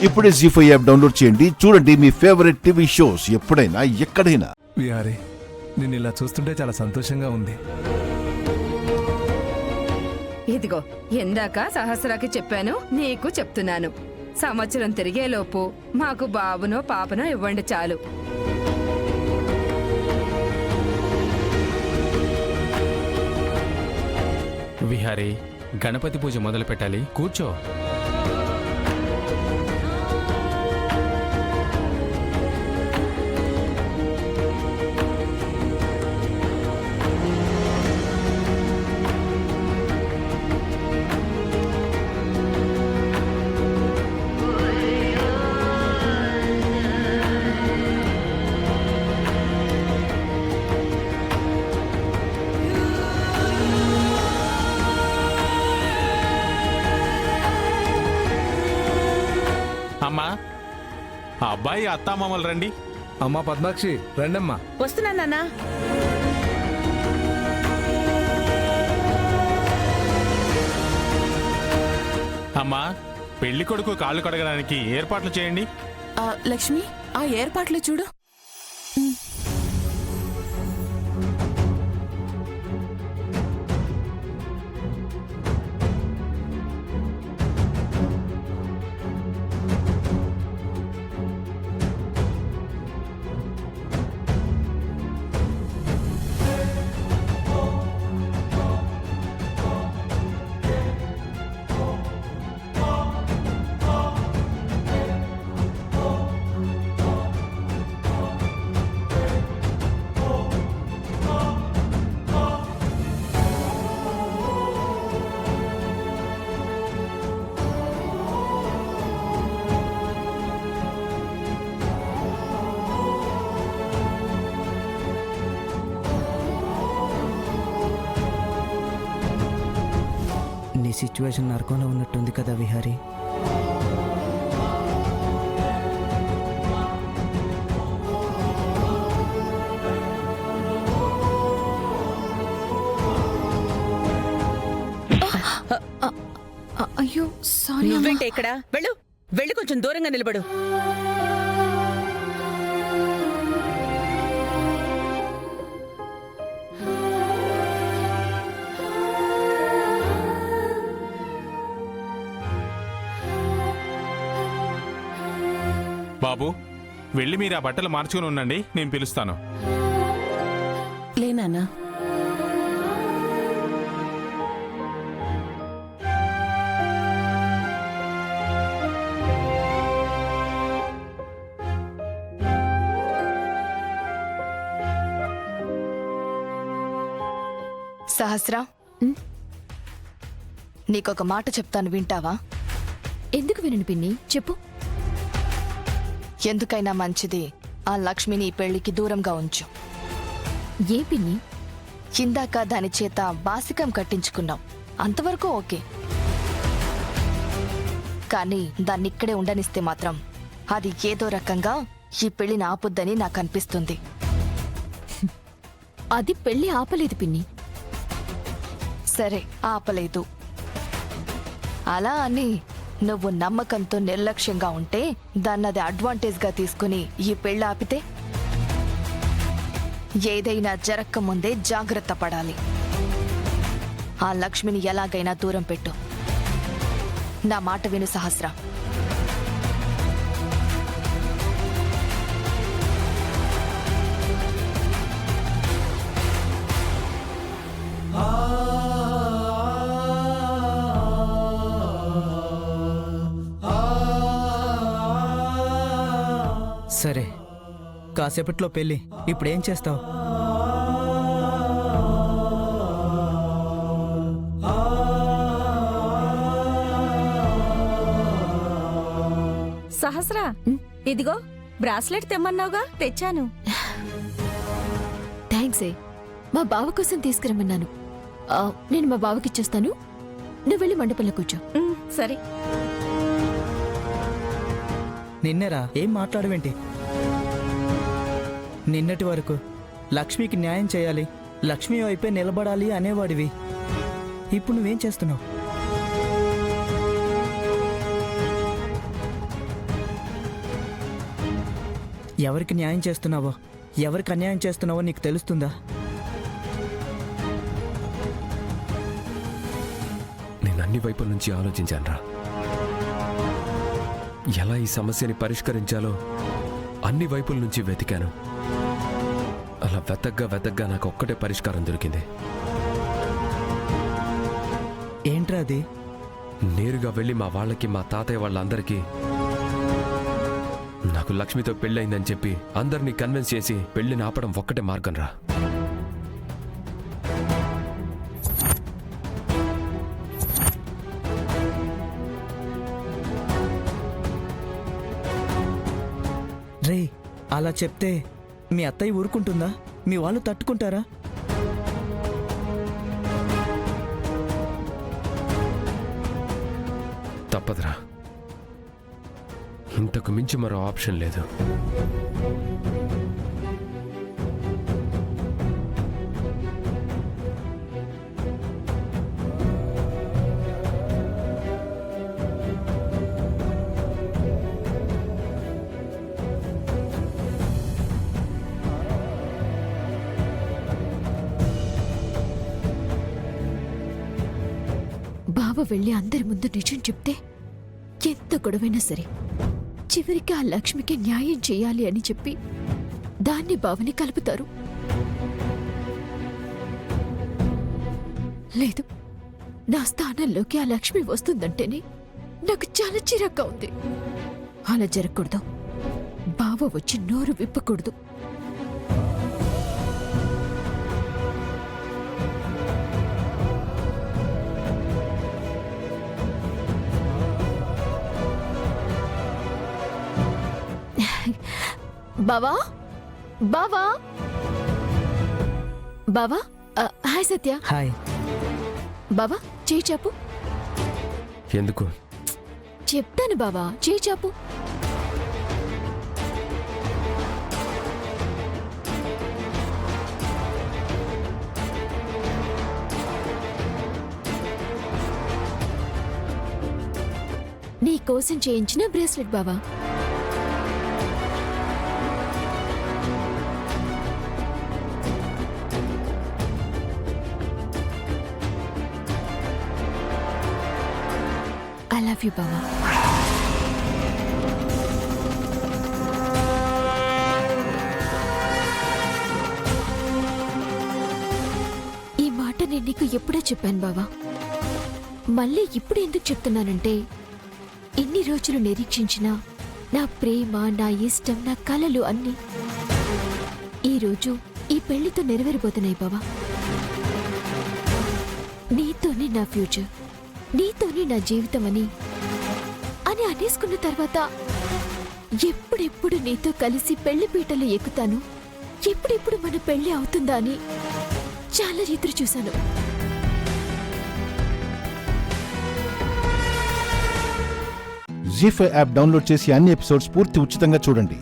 ఇప్పుడే జీ5 app download చేయండి. చూడండి మీ ఫేవరెట్ టీవీ షోస్ ఎప్పుడైనా ఎక్కడైనా. విహారీ, నేను ఇలా చూస్తుంటే చాలా సంతోషంగా ఉంది. ఇదిగో ఎందాక సహస్రాకి చెప్పాను, నీకు చెప్తున్నాను. సంవత్సరం తిరిగేలోపు మాకు బాబునో పాపనో ఇవ్వండి చాలు. విహారీ, గణపతి పూజ మొదలు పెట్టాలి, కూర్చో. అమ్మా, ఆ అబ్బాయి అత్తామామలు రండి. అమ్మా పద్మాక్షి, రండమ్మా. వస్తున్నా నాన్న. అమ్మా, పెళ్లి కొడుకు కాళ్ళు కడగడానికి ఏర్పాట్లు చేయండి. లక్ష్మి, ఆ ఏర్పాట్లు చూడు. నీ సిచ్యువేషన్ నరకంలో ఉన్నట్టుంది కదా విహారీ. అయ్యో సారీ. నువ్వేంటే ఇక్కడ? వెళ్ళు, వెళ్ళి కొంచెం దూరంగా నిలబడు. బాబు, వెళ్ళి మీరు ఆ బట్టలు మార్చుకుని ఉండండి, నేను పిలుస్తాను. లేనా? సహస్రా, నీకొక మాట చెప్తాను, వింటావా? ఎందుకు వినను పిన్ని, చెప్పు. ఎందుకైనా మంచిది ఆ లక్ష్మిని ఈ పెళ్లికి దూరంగా ఉంచు. ఏ పిన్ని? ఇందాక దాని చేత బాసికం కట్టించుకున్నాం, అంతవరకు ఓకే. కానీ దాన్ని ఇక్కడే ఉండనిస్తే మాత్రం అది ఏదో రకంగా ఈ పెళ్లిని ఆపుద్దని నాకు అనిపిస్తుంది. అది పెళ్లి ఆపలేదు పిన్ని. సరే, ఆపలేదు. అలా అని నువ్వు నమ్మకంతో నిర్లక్ష్యంగా ఉంటే దాన్నది అడ్వాంటేజ్గా తీసుకుని ఈ పెళ్లి ఆపితే ఏదైనా జరక్కముందే జాగ్రత్త పడాలి. ఆ లక్ష్మిని ఎలాగైనా దూరం పెట్టు. నా మాట విను సహస్ర. సరే, కాసేపట్లో పెళ్ళి, ఇప్పుడేం చేస్తావు? సహస్రా, ఇదిగో బ్రాస్లెట్ తెమ్మన్నావుగా, తెచ్చాను. థ్యాంక్స్. మా బావ కోసం తీసుకురమ్మన్నాను. నేను మా బావకి ఇచ్చేస్తాను, నువ్వు వెళ్ళి మండపంలో కూర్చో. సరే. నిన్నేరా, ఏం మాట్లాడవేంటి? నిన్నటి వరకు లక్ష్మికి న్యాయం చేయాలి, లక్ష్మి వైపే నిలబడాలి అనేవాడివి. ఇప్పుడు నువ్వేం చేస్తున్నావు? ఎవరికి న్యాయం చేస్తున్నావో ఎవరికి అన్యాయం చేస్తున్నావో నీకు తెలుస్తుందా? నేను అన్ని వైపుల నుంచి ఆలోచించానురా. ఎలా ఈ సమస్యని పరిష్కరించాలో అన్ని వైపుల నుంచి వెతికాను. అలా వెతగ్గా నాకు ఒక్కటే పరిష్కారం దొరికింది. ఏంట్రా అది? నేరుగా వెళ్ళి మా వాళ్ళకి, మా తాతయ్య వాళ్ళందరికీ నాకు లక్ష్మితో పెళ్ళయిందని చెప్పి అందరినీ కన్విన్స్ చేసి పెళ్లిని ఆపడం ఒక్కటే మార్గం రా. రే, అలా చెప్తే మీ అత్తయ్య ఊరుకుంటుందా? మీ వాళ్ళు తట్టుకుంటారా? తప్పదురా. ఇంతకు మించి మరో ఆప్షన్ లేదు. బావ వెళ్ళి అందరి ముందు నిజం చెప్తే ఎంత గొడవైనా సరే చివరికి ఆ లక్ష్మికి న్యాయం చేయాలి అని చెప్పి దాన్ని బావని కలుపుతారు. లేదు, నా స్థానంలోకి ఆ లక్ష్మి వస్తుందంటేనే నాకు చాలా చిరాగ్గా ఉంది. అలా జరగకూడదు. బావ వచ్చి నోరు విప్పకూడదు. బావా, బావా, బావా. హాయ్ సత్య. హాయ్. బావా, చేయి చాపు. ఎందుకు? చెప్తాను బావా, చేయి చాపు. నీ కోసం చేయించిన బ్రేస్లెట్ బావా. I love you, బావా. ఈ మాట నేను నీకు ఎప్పుడో చెప్పాను బావా. మళ్ళీ ఇప్పుడు ఎందుకు చెప్తున్నానంటే, ఇన్ని రోజులు నిరీక్షించిన నా ప్రేమ, నా ఇష్టం, నా కలలు అన్నీ ఈరోజు ఈ పెళ్లితో నెరవేరిపోతున్నాయి బావా. నీతోనే నా ఫ్యూచర్, నీతోనే నా జీవితం అని అనేసుకున్న తర్వాత ఎప్పుడెప్పుడు నీతో కలిసి పెళ్లి పీటలు ఎక్కుతాను, ఎప్పుడెప్పుడు మన పెళ్లి అవుతుందా అని చాలా ఎదురు చూశాను. జీ5 యాప్ డౌన్లోడ్ చేసి అన్ని ఎపిసోడ్స్ పూర్తి ఉచితంగా చూడండి.